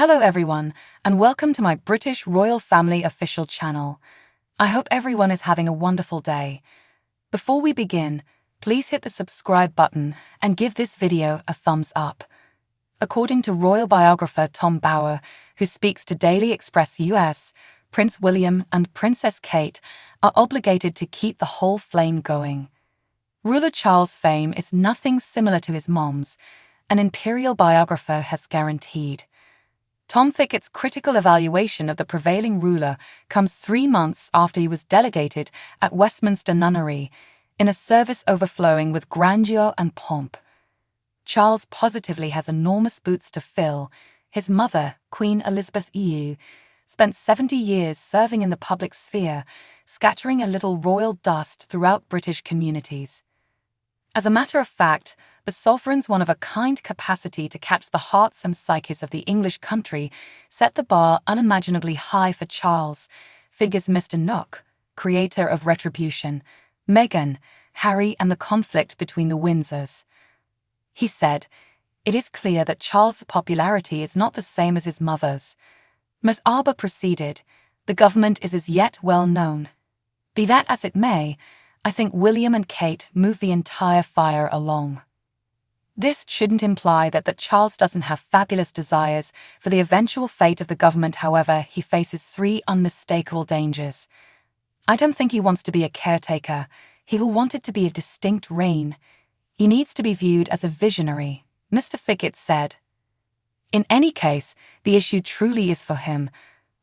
Hello everyone, and welcome to my British Royal Family official channel. I hope everyone is having a wonderful day. Before we begin, please hit the subscribe button and give this video a thumbs up. According to royal biographer Tom Bower, who speaks to Daily Express US, Prince William and Princess Kate are obligated to keep the whole flame going. Ruler Charles' fame is nothing similar to his mom's, an imperial biographer has guaranteed. Tom Thickett's critical evaluation of the prevailing ruler comes 3 months after he was delegated at Westminster Nunnery, in a service overflowing with grandeur and pomp. Charles positively has enormous boots to fill. His mother, Queen Elizabeth EU, spent 70 years serving in the public sphere, scattering a little royal dust throughout British communities. As a matter of fact, the sovereign's one-of-a-kind capacity to catch the hearts and psyches of the English country set the bar unimaginably high for Charles, figures Mr. Nook, creator of Retribution, Meghan, Harry and the conflict between the Windsors. He said, "It is clear that Charles' popularity is not the same as his mother's." Ms. Arbour proceeded, "The government is as yet well known. Be that as it may, I think William and Kate move the entire fire along." This shouldn't imply that Charles doesn't have fabulous desires for the eventual fate of the government. However, he faces 3 unmistakable dangers. I don't think he wants to be a caretaker. He will want it to be a distinct reign. He needs to be viewed as a visionary, Mr. Thickett said. In any case, the issue truly is for him,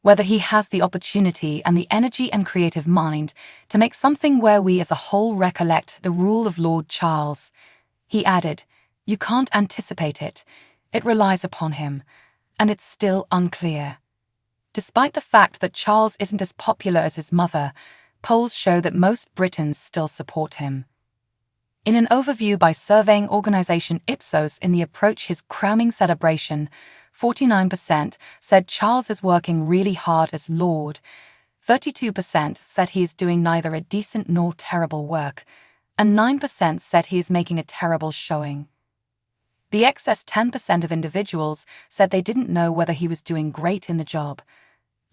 whether he has the opportunity and the energy and creative mind to make something where we as a whole recollect the rule of Lord Charles. He added, "You can't anticipate it. It relies upon him, and it's still unclear." Despite the fact that Charles isn't as popular as his mother, polls show that most Britons still support him. In an overview by surveying organisation Ipsos in the approach his crowning celebration, 49% said Charles is working really hard as Lord, 32% said he is doing neither a decent nor terrible work, and 9% said he is making a terrible showing. The excess 10% of individuals said they didn't know whether he was doing great in the job.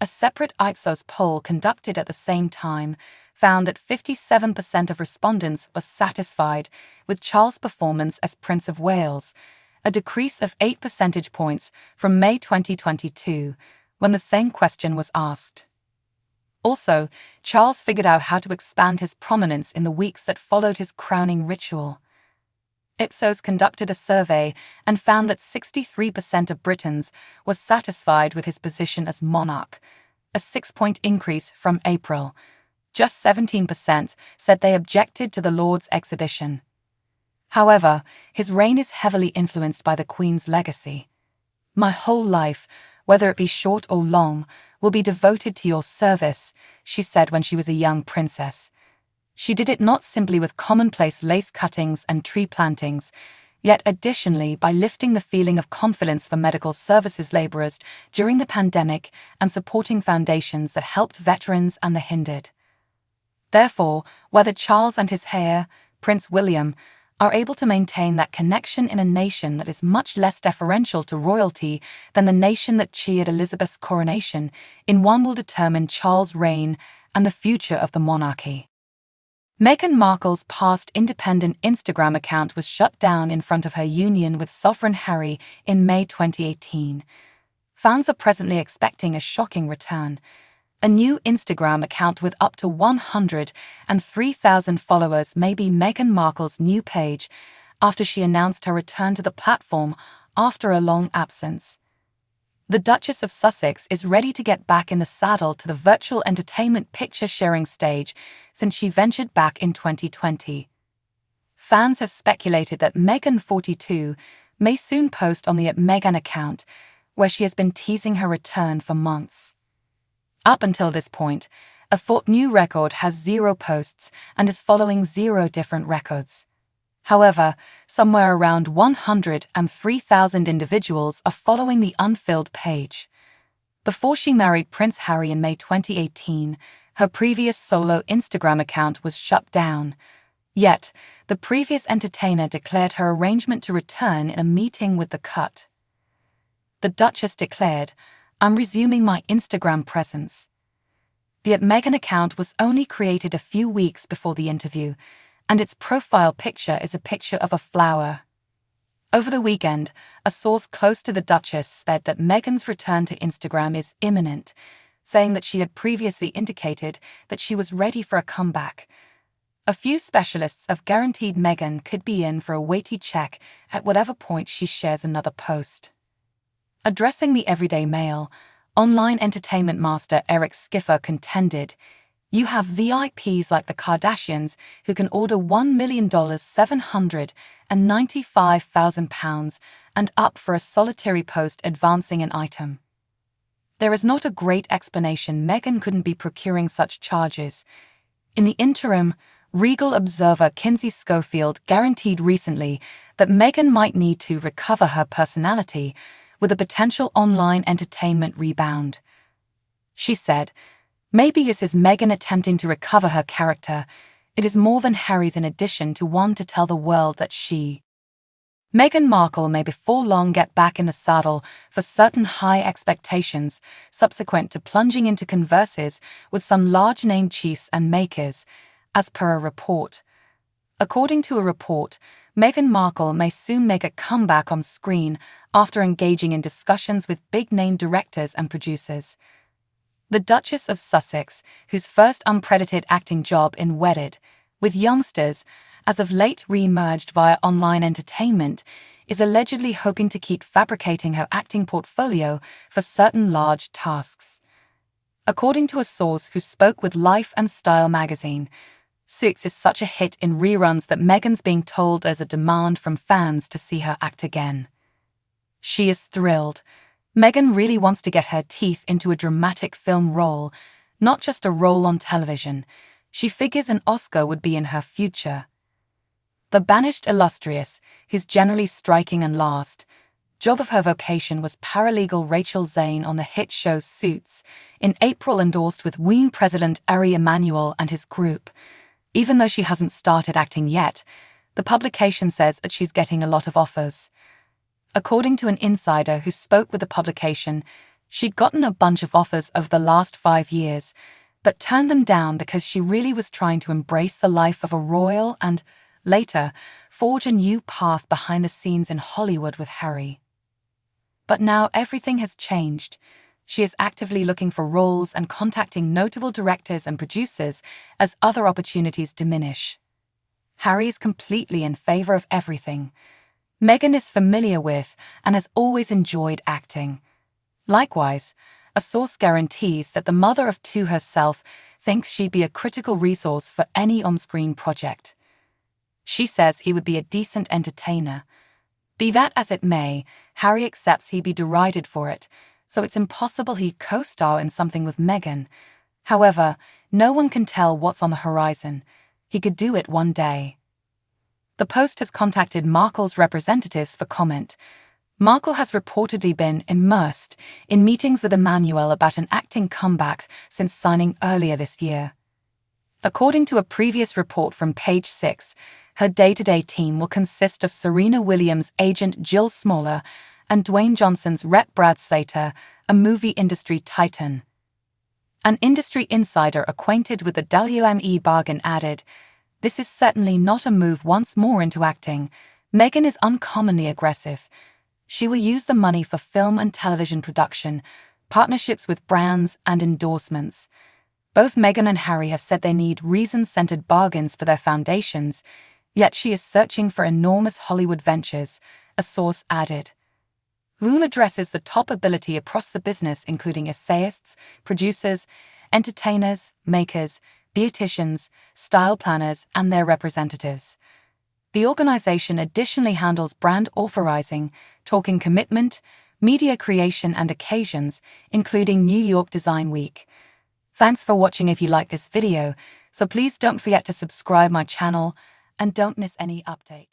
A separate Ipsos poll conducted at the same time found that 57% of respondents were satisfied with Charles' performance as Prince of Wales, a decrease of 8 percentage points from May 2022, when the same question was asked. Also, Charles figured out how to expand his prominence in the weeks that followed his crowning ritual. Ipsos conducted a survey and found that 63% of Britons were satisfied with his position as monarch, a 6-point increase from April. Just 17% said they objected to the Lord's exhibition. However, his reign is heavily influenced by the Queen's legacy. "My whole life, whether it be short or long, will be devoted to your service," she said when she was a young princess. She did it not simply with commonplace lace cuttings and tree plantings, yet additionally by lifting the feeling of confidence for medical services labourers during the pandemic and supporting foundations that helped veterans and the hindered. Therefore, whether Charles and his heir, Prince William, are able to maintain that connection in a nation that is much less deferential to royalty than the nation that cheered Elizabeth's coronation, in one will determine Charles' reign and the future of the monarchy. Meghan Markle's past independent Instagram account was shut down in front of her union with Sovereign Harry in May 2018. Fans are presently expecting a shocking return. A new Instagram account with up to 103,000 followers may be Meghan Markle's new page after she announced her return to the platform after a long absence. The Duchess of Sussex is ready to get back in the saddle to the virtual entertainment picture-sharing stage since she ventured back in 2020. Fans have speculated that Meghan 42 may soon post on the @Meghan account, where she has been teasing her return for months. Up until this point, a thought new record has 0 posts and is following 0 different records. However, somewhere around 103,000 individuals are following the unfilled page. Before she married Prince Harry in May 2018, her previous solo Instagram account was shut down. Yet, the previous entertainer declared her arrangement to return in a meeting with The Cut. The Duchess declared, "I'm resuming my Instagram presence." The @Meghan account was only created a few weeks before the interview, and its profile picture is a picture of a flower. Over the weekend, a source close to the Duchess said that Meghan's return to Instagram is imminent, saying that she had previously indicated that she was ready for a comeback. A few specialists have guaranteed Meghan could be in for a weighty check at whatever point she shares another post. Addressing the Everyday Mail, online entertainment master Eric Skiffer contended, "You have VIPs like the Kardashians who can order $1 million £795,000 and up for a solitary post advancing an item. There is not a great explanation Meghan couldn't be procuring such charges." In the interim, Regal observer Kinsey Schofield guaranteed recently that Meghan might need to recover her personality with a potential online entertainment rebound. She said, "Maybe this is Meghan attempting to recover her character. It is more than Harry's in addition to one to tell the world that Meghan Markle may before long get back in the saddle for certain high expectations subsequent to plunging into converses with some large-name chiefs and makers, as per a report. According to a report, Meghan Markle may soon make a comeback on screen after engaging in discussions with big-name directors and producers. The Duchess of Sussex, whose first uncredited acting job in Wedded with Youngsters, as of late re-emerged via online entertainment, is allegedly hoping to keep fabricating her acting portfolio for certain large tasks. According to a source who spoke with Life and Style magazine, Suits is such a hit in reruns that Meghan's being told there's a demand from fans to see her act again. She is thrilled. Meghan really wants to get her teeth into a dramatic film role, not just a role on television. She figures an Oscar would be in her future. The banished illustrious, whose generally striking and last job of her vocation was paralegal Rachel Zane on the hit show Suits, in April endorsed with WEAN President Ari Emanuel and his group. Even though she hasn't started acting yet, the publication says that she's getting a lot of offers. According to an insider who spoke with the publication, she'd gotten a bunch of offers over the last 5 years, but turned them down because she really was trying to embrace the life of a royal and, later, forge a new path behind the scenes in Hollywood with Harry. But now everything has changed. She is actively looking for roles and contacting notable directors and producers as other opportunities diminish. Harry is completely in favor of everything Meghan is familiar with and has always enjoyed acting. Likewise, a source guarantees that the mother of two herself thinks she'd be a critical resource for any on-screen project. She says he would be a decent entertainer. Be that as it may, Harry accepts he'd be derided for it, so it's impossible he'd co-star in something with Meghan. However, no one can tell what's on the horizon. He could do it one day. The Post has contacted Markle's representatives for comment. Markle has reportedly been immersed in meetings with Emanuel about an acting comeback since signing earlier this year. According to a previous report from Page 6, her day-to-day team will consist of Serena Williams' agent Jill Smaller and Dwayne Johnson's rep Brad Slater, a movie industry titan. An industry insider acquainted with the WME bargain added, "This is certainly not a move once more into acting. Meghan is uncommonly aggressive. She will use the money for film and television production, partnerships with brands, and endorsements." Both Meghan and Harry have said they need reason-centered bargains for their foundations, yet she is searching for enormous Hollywood ventures, a source added. Room addresses the top ability across the business, including essayists, producers, entertainers, makers, beauticians, style planners, and their representatives. The organization additionally handles brand authorizing, talking commitment, media creation, and occasions, including New York Design Week. Thanks for watching. If you like this video, so please don't forget to subscribe my channel and don't miss any update.